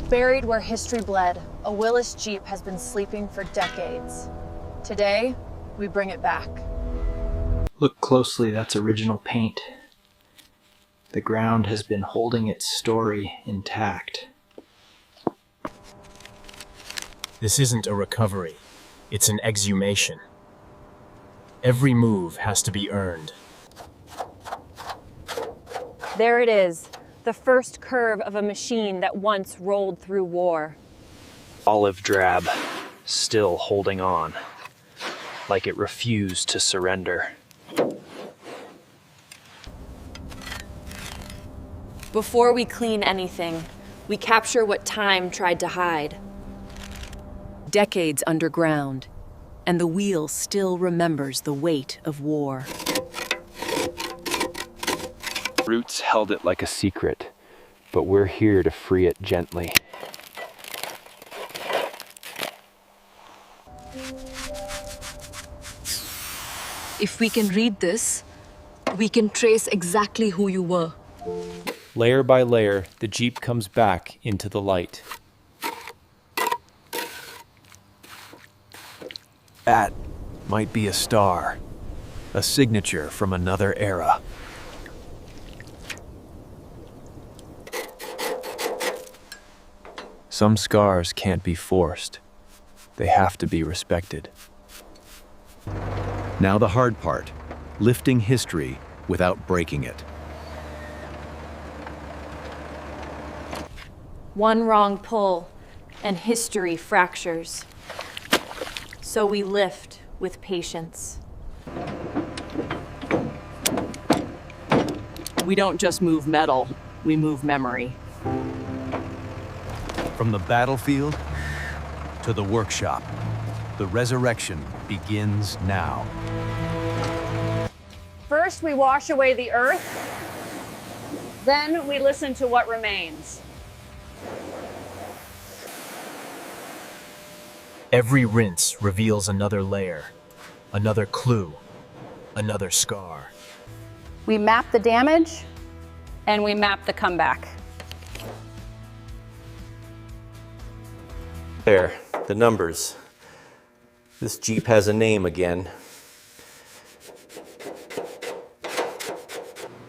Buried where history bled, a Willys Jeep has been sleeping for decades. Today, we bring it back. Look closely, that's original paint. The ground has been holding its story intact. This isn't a recovery, it's an exhumation. Every move has to be earned. There it is, the first curve of a machine that once rolled through war. Olive drab, still holding on, like it refused to surrender. Before we clean anything, we capture what time tried to hide. Decades underground, and the wheel still remembers the weight of war. Roots held it like a secret, but we're here to free it gently. If we can read this, we can trace exactly who you were. Layer by layer, the Jeep comes back into the light. That might be a star, a signature from another era. Some scars can't be forced. They have to be respected. Now the hard part, lifting history without breaking it. One wrong pull, and history fractures. So we lift with patience. We don't just move metal, we move memory. From the battlefield to the workshop, the resurrection begins now. First, we wash away the earth. Then we listen to what remains. Every rinse reveals another layer, another clue, another scar. We map the damage, and we map the comeback. There, the numbers. This Jeep has a name again.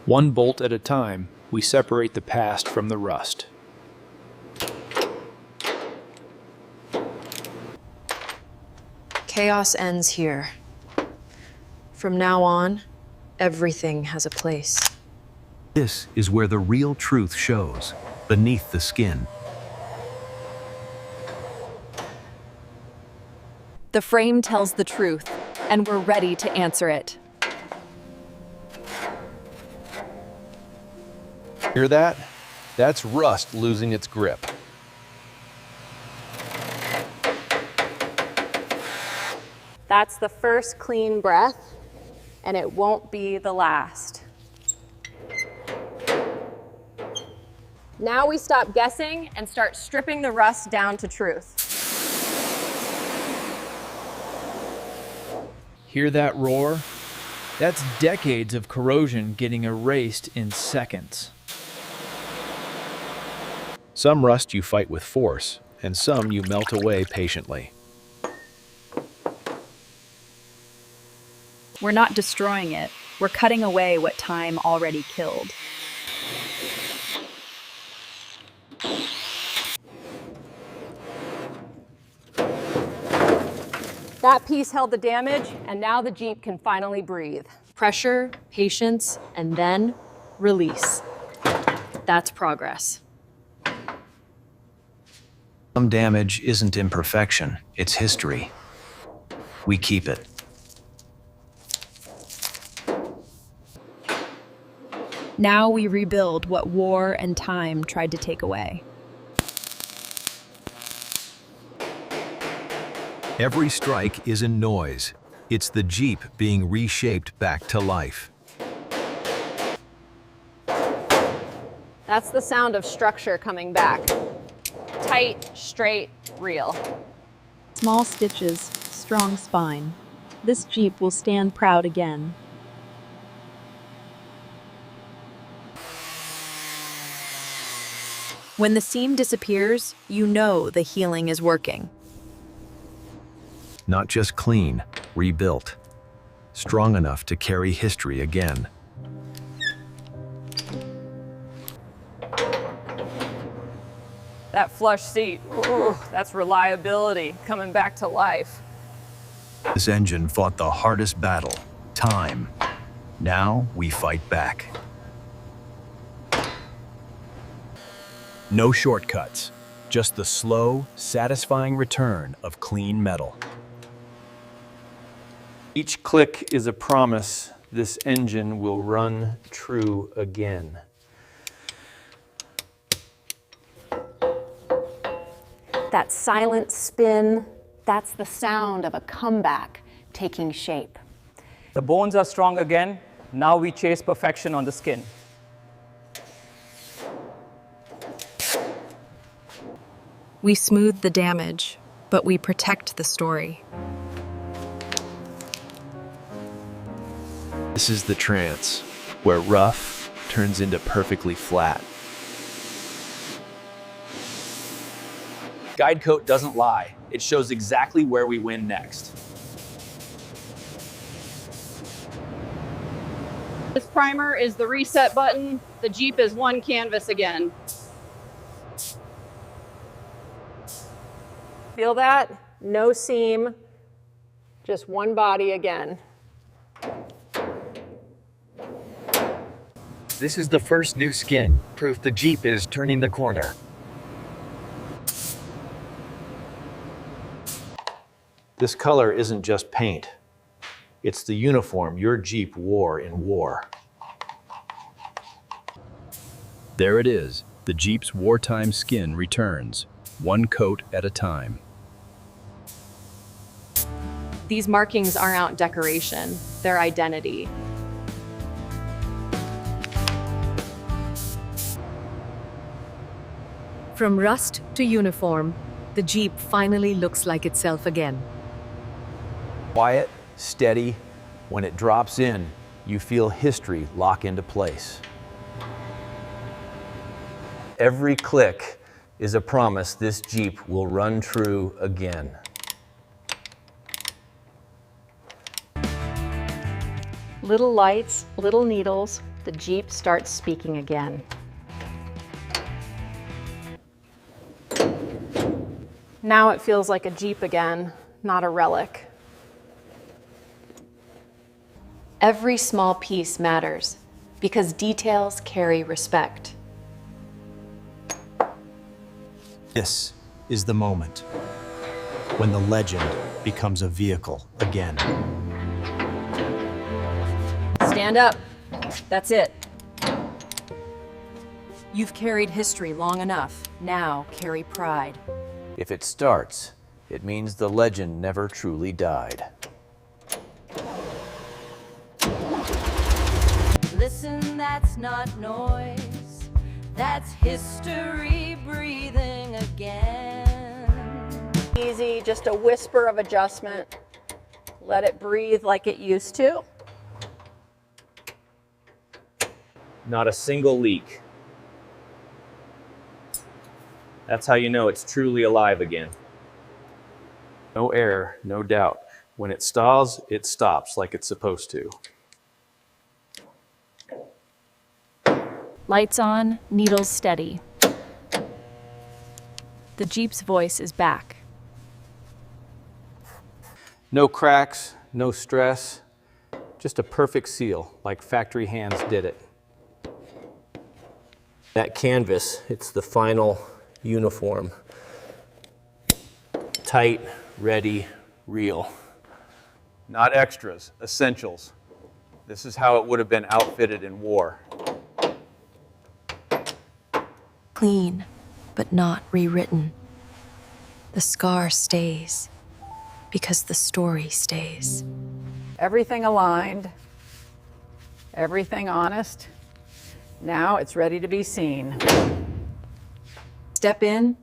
One bolt at a time, we separate the past from the rust. Chaos ends here. From now on, everything has a place. This is where the real truth shows, beneath the skin. The frame tells the truth, and we're ready to answer it. Hear that? That's rust losing its grip. That's the first clean breath, and it won't be the last. Now we stop guessing and start stripping the rust down to truth. Hear that roar? That's decades of corrosion getting erased in seconds. Some rust you fight with force, and some you melt away patiently. We're not destroying it. We're cutting away what time already killed. That piece held the damage, and now the Jeep can finally breathe. Pressure, patience, and then release. That's progress. Some damage isn't imperfection, it's history. We keep it. Now we rebuild what war and time tried to take away. Every strike isn't noise. It's the Jeep being reshaped back to life. That's the sound of structure coming back. Tight, straight, real. Small stitches, strong spine. This Jeep will stand proud again. When the seam disappears, you know the healing is working. Not just clean, rebuilt. Strong enough to carry history again. That flush seat, ooh, that's reliability coming back to life. This engine fought the hardest battle, time. Now we fight back. No shortcuts, just the slow, satisfying return of clean metal. Each click is a promise this engine will run true again. That silent spin, that's the sound of a comeback taking shape. The bones are strong again. Now we chase perfection on the skin. We smooth the damage, but we protect the story. This is the trance, where rough turns into perfectly flat. Guide coat doesn't lie. It shows exactly where we win next. This primer is the reset button. The Jeep is one canvas again. Feel that? No seam, just one body again. This is the first new skin, proof the Jeep is turning the corner. This color isn't just paint. It's the uniform your Jeep wore in war. There it is. The Jeep's wartime skin returns, one coat at a time. These markings aren't decoration, they're identity. From rust to uniform, the Jeep finally looks like itself again. Quiet, steady. When it drops in, you feel history lock into place. Every click is a promise this Jeep will run true again. Little lights, little needles, the Jeep starts speaking again. Now it feels like a Jeep again, not a relic. Every small piece matters because details carry respect. This is the moment when the legend becomes a vehicle again. Stand up. That's it. You've carried history long enough. Now carry pride. If it starts, it means the legend never truly died. Listen, that's not noise. That's history breathing again. Easy, just a whisper of adjustment. Let it breathe like it used to. Not a single leak. That's how you know it's truly alive again. No error, no doubt. When it stalls, it stops like it's supposed to. Lights on, needles steady. The Jeep's voice is back. No cracks, no stress, just a perfect seal, like factory hands did it. That canvas, it's the final uniform. Tight, ready, real. Not extras, essentials. This is how it would have been outfitted in war. Clean, but not rewritten. The scar stays because the story stays. Everything aligned, everything honest. Now it's ready to be seen. Step in,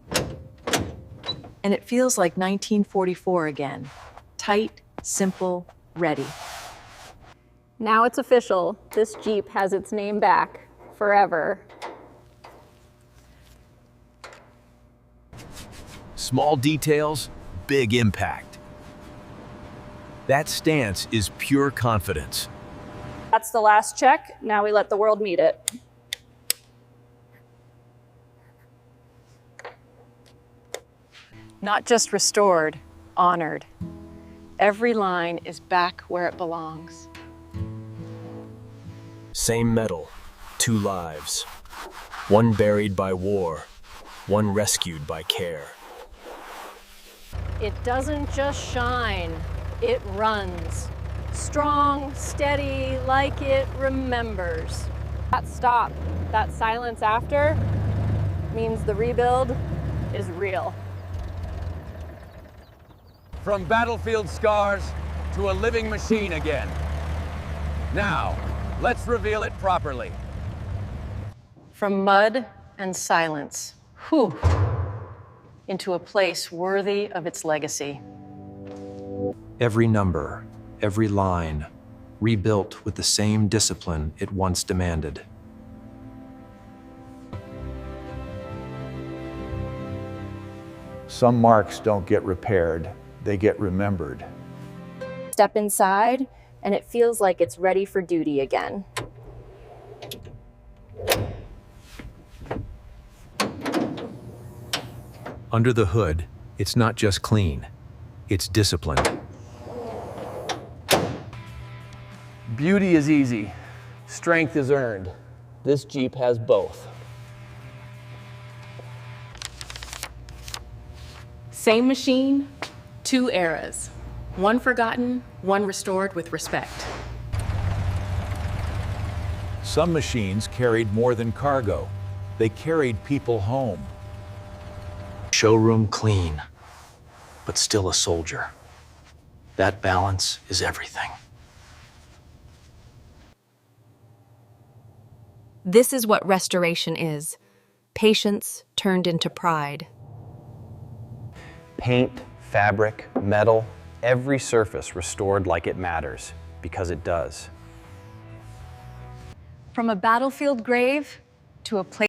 and it feels like 1944 again. Tight, simple, ready. Now it's official. This Jeep has its name back forever. Small details, big impact. That stance is pure confidence. That's the last check. Now we let the world meet it. Not just restored, honored. Every line is back where it belongs. Same metal, 2 lives. One buried by war, one rescued by care. It doesn't just shine, it runs. Strong, steady, like it remembers. That stop, that silence after, means the rebuild is real. From battlefield scars to a living machine again. Now, let's reveal it properly. From mud and silence, whew, into a place worthy of its legacy. Every number, every line, rebuilt with the same discipline it once demanded. Some marks don't get repaired, they get remembered. Step inside, and it feels like it's ready for duty again. Under the hood, it's not just clean, it's disciplined. Beauty is easy. Strength is earned. This Jeep has both. Same machine, 2 eras. One forgotten, one restored with respect. Some machines carried more than cargo. They carried people home. Showroom clean, but still a soldier. That balance is everything. This is what restoration is. Patience turned into pride. Paint, fabric, metal, every surface restored like it matters, because it does. From a battlefield grave to a place